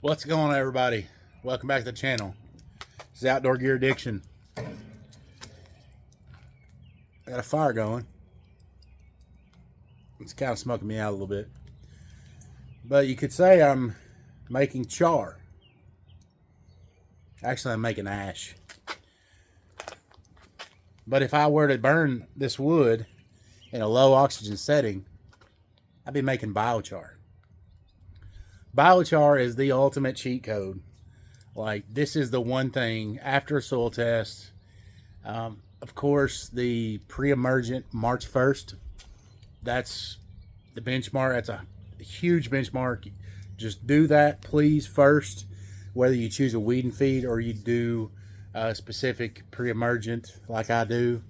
What's going on, everybody? Welcome back to the channel. This is Outdoor Gear Addiction. I got a fire going. It's kind of smoking me out a little bit. But you could say I'm making char. Actually, I'm making ash. But if I were to burn this wood in a low oxygen setting, I'd be making biochar. Biochar is the ultimate cheat code. Like, this is the one thing after a soil test. Of course, the pre-emergent March 1st, that's the benchmark. That's a huge benchmark. Just do that, please, first, whether you choose a weed and feed or you do a specific pre-emergent like I do,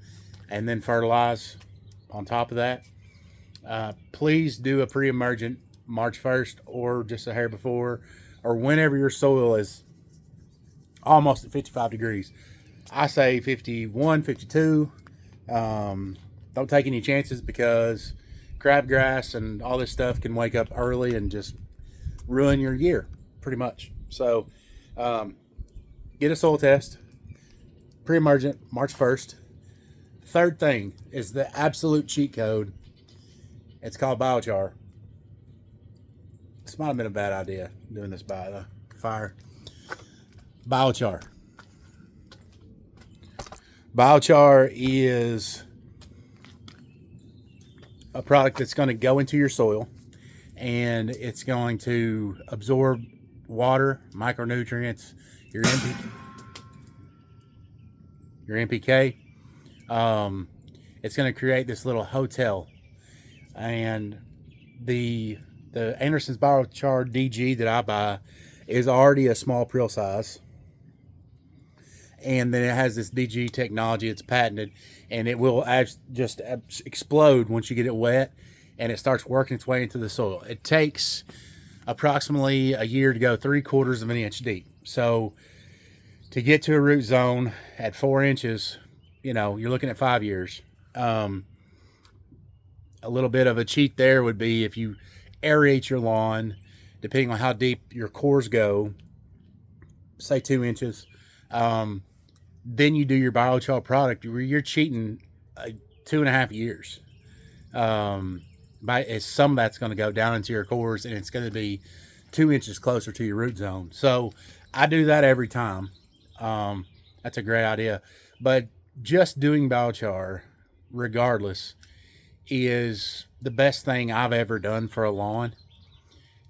and then fertilize on top of that. Please do a pre-emergent March 1st or just a hair before, or whenever your soil is almost at 55 degrees. I say 51, 52. Don't take any chances, because crabgrass and all this stuff can wake up early and just ruin your year, pretty much. So get a soil test, pre-emergent March 1st. Third thing is the absolute cheat code. It's called biochar. This might have been a bad idea, doing this by the fire. Biochar. Biochar is a product that's going to go into your soil, and it's going to absorb water, micronutrients, your NPK. It's going to create this little hotel, and the Andersons Biochar DG that I buy is already a small prill size, and then it has this DG technology. It's patented, and it will just explode once you get it wet, and it starts working its way into the soil. It takes approximately a year to go 3/4 of an inch deep. So to get to a root zone at 4 inches, you're looking at 5 years. A little bit of a cheat there would be if you aerate your lawn, depending on how deep your cores go, say 2 inches. Then you do your biochar product. You're cheating 2.5 years. Some of that's going to go down into your cores, and it's going to be 2 inches closer to your root zone. So I do that every time. That's a great idea. But just doing biochar, regardless, is the best thing I've ever done for a lawn.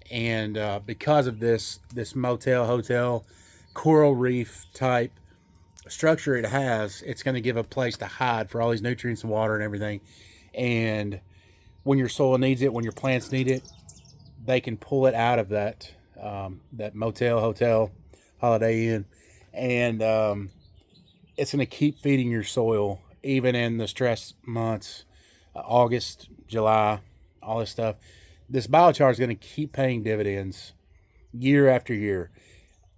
And because of this motel, hotel, coral reef type structure it has, it's going to give a place to hide for all these nutrients and water and everything. And when your soil needs it, when your plants need it, they can pull it out of that motel, hotel, Holiday Inn, and it's going to keep feeding your soil even in the stress months, August, July, all this stuff. This biochar is going to keep paying dividends year after year.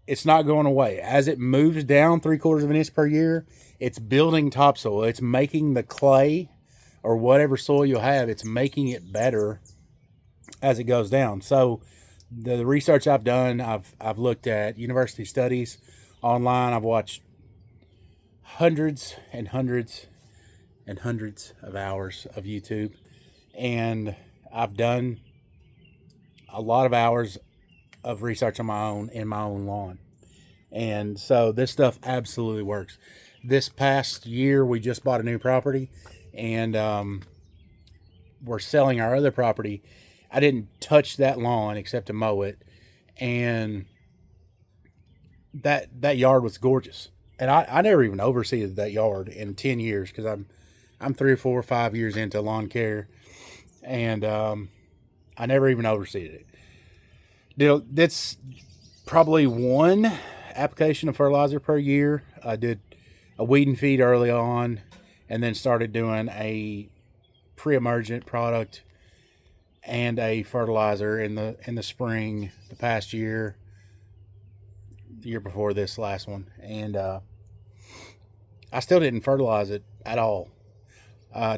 It's not going away. As it moves down 3/4 of an inch per year, it's building topsoil. It's making the clay, or whatever soil you'll have, it's making it better as it goes down. So the research I've done, I've looked at university studies online. I've watched hundreds and hundreds and hundreds of hours of YouTube, and I've done a lot of hours of research on my own in my own lawn. And so this stuff absolutely works. This past year, we just bought a new property, and we're selling our other property. I didn't touch that lawn except to mow it, and that yard was gorgeous. And I never even overseeded that yard in 10 years, because I'm 3 or 4 or 5 years into lawn care, and I never even overseeded it. That's probably one application of fertilizer per year. I did a weed and feed early on, and then started doing a pre-emergent product and a fertilizer in the spring the past year, the year before this last one, and I still didn't fertilize it at all.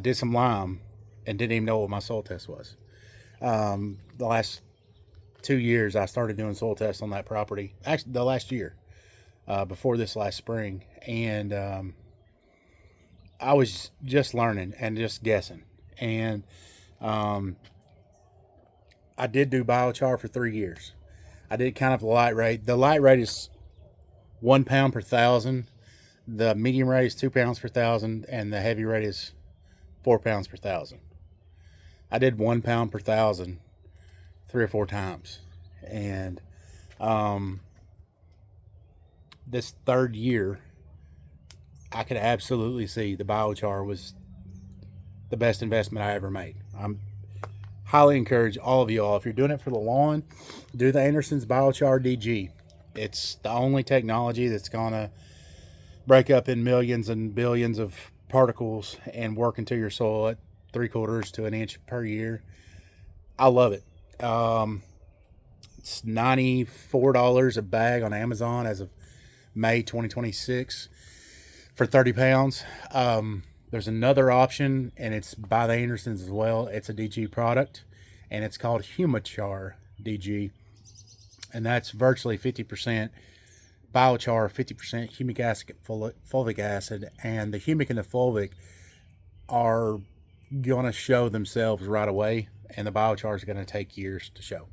Did some lime and didn't even know what my soil test was. The last 2 years, I started doing soil tests on that property. Actually, the last year, before this last spring, and I was just learning and just guessing. And I did do biochar for 3 years. I did kind of the light rate. The light rate is 1 pound per thousand. The medium rate is 2 pounds per thousand, and the heavy rate is 4 pounds per thousand. I did 1 pound per thousand 3 or 4 times, and this third year, I could absolutely see the biochar was the best investment I ever made. I'm highly encourage all of you all, if you're doing it for the lawn, do the Andersons Biochar DG. It's the only technology that's gonna break up in millions and billions of particles and work into your soil at 3/4 to an inch per year. I love it. It's $94 a bag on Amazon as of May 2026 for 30 pounds. There's another option, and it's by the Andersons as well. It's a DG product, and it's called Humichar DG, and that's virtually 50% biochar, 50% humic acid, fulvic acid, and the humic and the fulvic are going to show themselves right away, and the biochar is going to take years to show.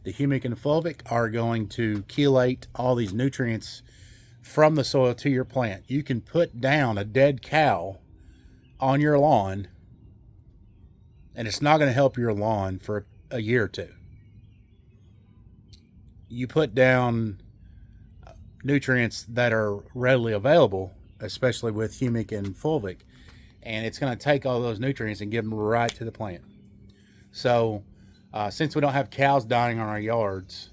The humic and the fulvic are going to chelate all these nutrients from the soil to your plant. You can put down a dead cow on your lawn, and it's not going to help your lawn for a year or two. You put down nutrients that are readily available, especially with humic and fulvic, and it's going to take all those nutrients and give them right to the plant. So since we don't have cows dying on our yards,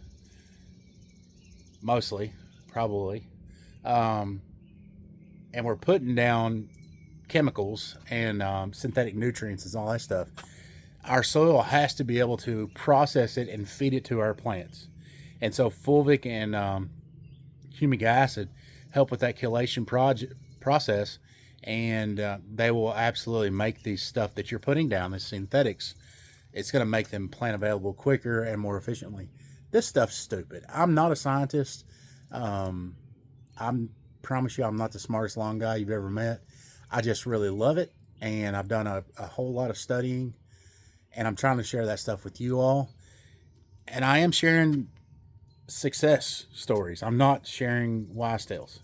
mostly, probably, and we're putting down chemicals and synthetic nutrients and all that stuff, our soil has to be able to process it and feed it to our plants. And so fulvic and humic acid help with that chelation process, and they will absolutely make these stuff that you're putting down, the synthetics, it's going to make them plant available quicker and more efficiently. This stuff's stupid. I'm not a scientist. I promise you I'm not the smartest lawn guy you've ever met. I just really love it, and I've done a whole lot of studying, and I'm trying to share that stuff with you all. And I am sharing success stories. I'm not sharing wise tales.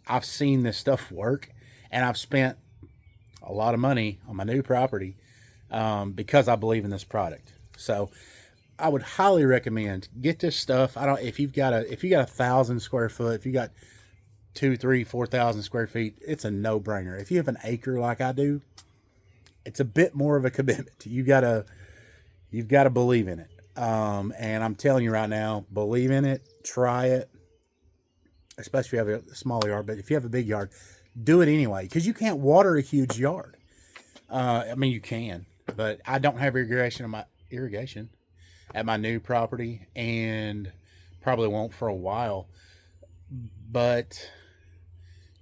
I've seen this stuff work, and I've spent a lot of money on my new property because I believe in this product. So I would highly recommend get this stuff. If you got 1,000 square foot, if you got 2, 3, 4,000 square feet, it's a no-brainer. If you have an acre like I do, it's a bit more of a commitment. You've got to believe in it. And I'm telling you right now, believe in it, try it, especially if you have a small yard. But if you have a big yard, do it anyway, because you can't water a huge yard. I mean, you can, but I don't have irrigation at my new property, and probably won't for a while. But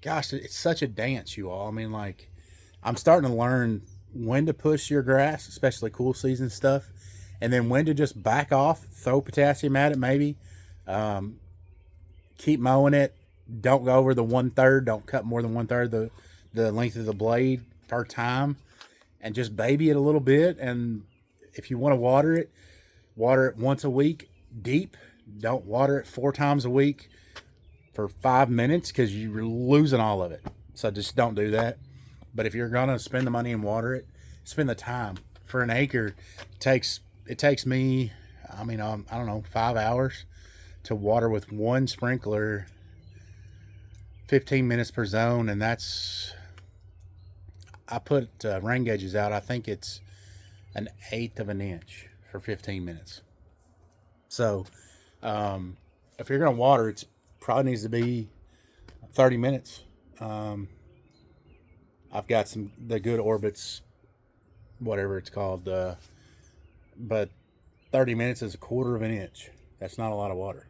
gosh, it's such a dance, you all. I mean, like, I'm starting to learn when to push your grass, especially cool season stuff, and then when to just back off, throw potassium at it maybe, keep mowing it, don't go over the 1/3, don't cut more than 1/3 the length of the blade per time, and just baby it a little bit. And if you want to water it once a week deep. Don't water it 4 times a week for 5 minutes, because you're losing all of it. So just don't do that. But if you're gonna spend the money and water it, spend the time. For an acre, it takes me, I don't know, 5 hours to water with one sprinkler, 15 minutes per zone, and I put rain gauges out. I think it's 1/8 of an inch for 15 minutes. So if you're gonna water, it's probably needs to be 30 minutes. I've got the good orbits, whatever it's called, but 30 minutes is 1/4 of an inch. That's not a lot of water.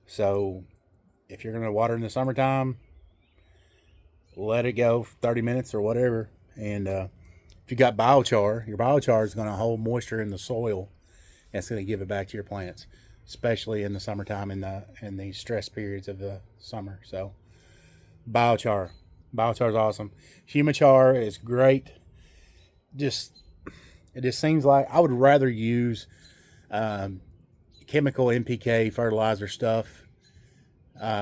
So if you're gonna water in the summertime, let it go 30 minutes or whatever. And if you got biochar, your biochar is going to hold moisture in the soil, and it's going to give it back to your plants. especially in the summertime and the stress periods of the summer. So biochar, biochar is awesome. Humichar is great. Just it just seems like I would rather use um, chemical NPK fertilizer stuff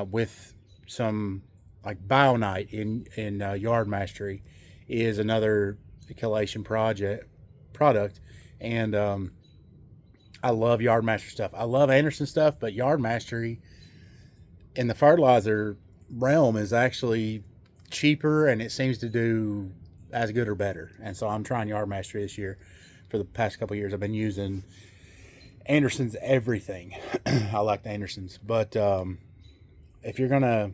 with some like Bionite in Yard Mastery is another chelation product, and I love Yard Mastery stuff. I love Anderson stuff, but Yard Mastery in the fertilizer realm is actually cheaper, and it seems to do as good or better. And so I'm trying Yard Mastery this year. For the past couple of years, I've been using Andersons everything. I like the Andersons, but if you're gonna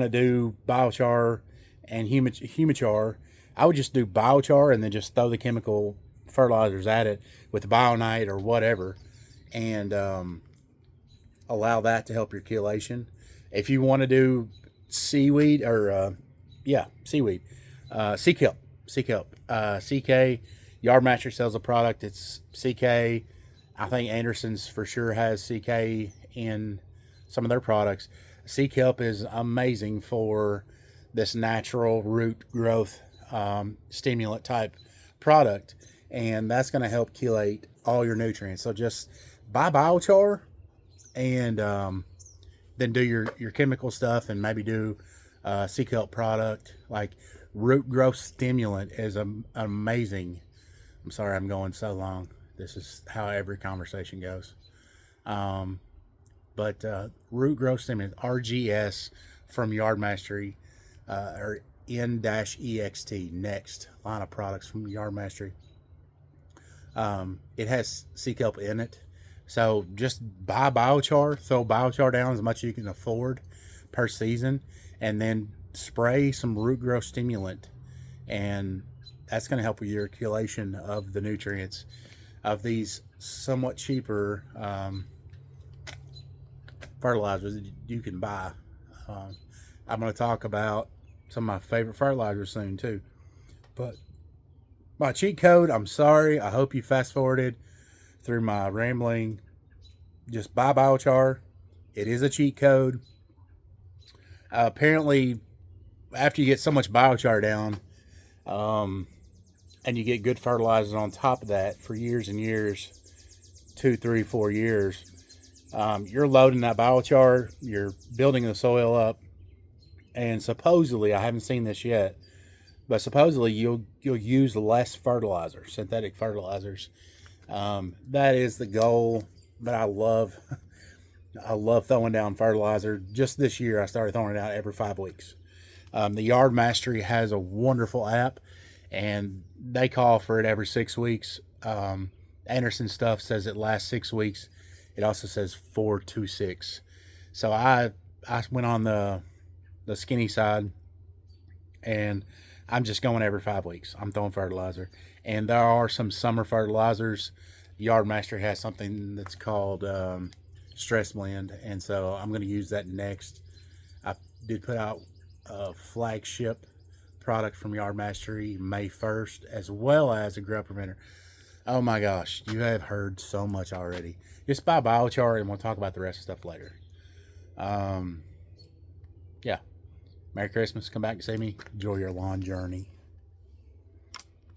do biochar and humichar, I would just do biochar and then just throw the chemical fertilizers at it with Bionite or whatever, and allow that to help your chelation. If you want to do seaweed or seaweed, sea kelp, CK. Yard Mastery sells a product. It's CK. I think Anderson's for sure has CK in some of their products. Sea kelp is amazing for this natural root growth stimulant type product, and that's going to help chelate all your nutrients. So just buy biochar and then do your chemical stuff, and maybe do sea kelp product. Like root growth stimulant is amazing. I'm sorry I'm going so long. This is how every conversation goes. But root growth stimulant, RGS from Yard Mastery, or N-EXT, next line of products from Yard Mastery. It has sea kelp in it. So just buy biochar, throw biochar down as much as you can afford per season, and then spray some root growth stimulant, and that's going to help with your chelation of the nutrients of these somewhat cheaper fertilizers that you can buy. I'm going to talk about some of my favorite fertilizers soon too. But my cheat code, I'm sorry, I hope you fast forwarded through my rambling. Just buy biochar. It is a cheat code. Apparently, after you get so much biochar down, and you get good fertilizers on top of that for years and years, 2, 3, 4 years, you're loading that biochar, you're building the soil up, and supposedly, I haven't seen this yet, but supposedly you'll use less fertilizer, synthetic fertilizers. That is the goal. But I love throwing down fertilizer. Just this year, I started throwing it out every 5 weeks. The Yard Mastery has a wonderful app, and they call for it every 6 weeks. Anderson stuff says it lasts 6 weeks. It also says 4 to 6. So I went on the skinny side, and I'm just going every 5 weeks. I'm throwing fertilizer, and there are some summer fertilizers. Yard Master has something that's called Stress Blend, and so I'm going to use that next. I did put out a flagship product from Yard Mastery May 1st, as well as a growth preventer. Oh my gosh, you have heard so much already. Just buy biochar, and we'll talk about the rest of the stuff later. Yeah. Merry Christmas. Come back and see me. Enjoy your lawn journey.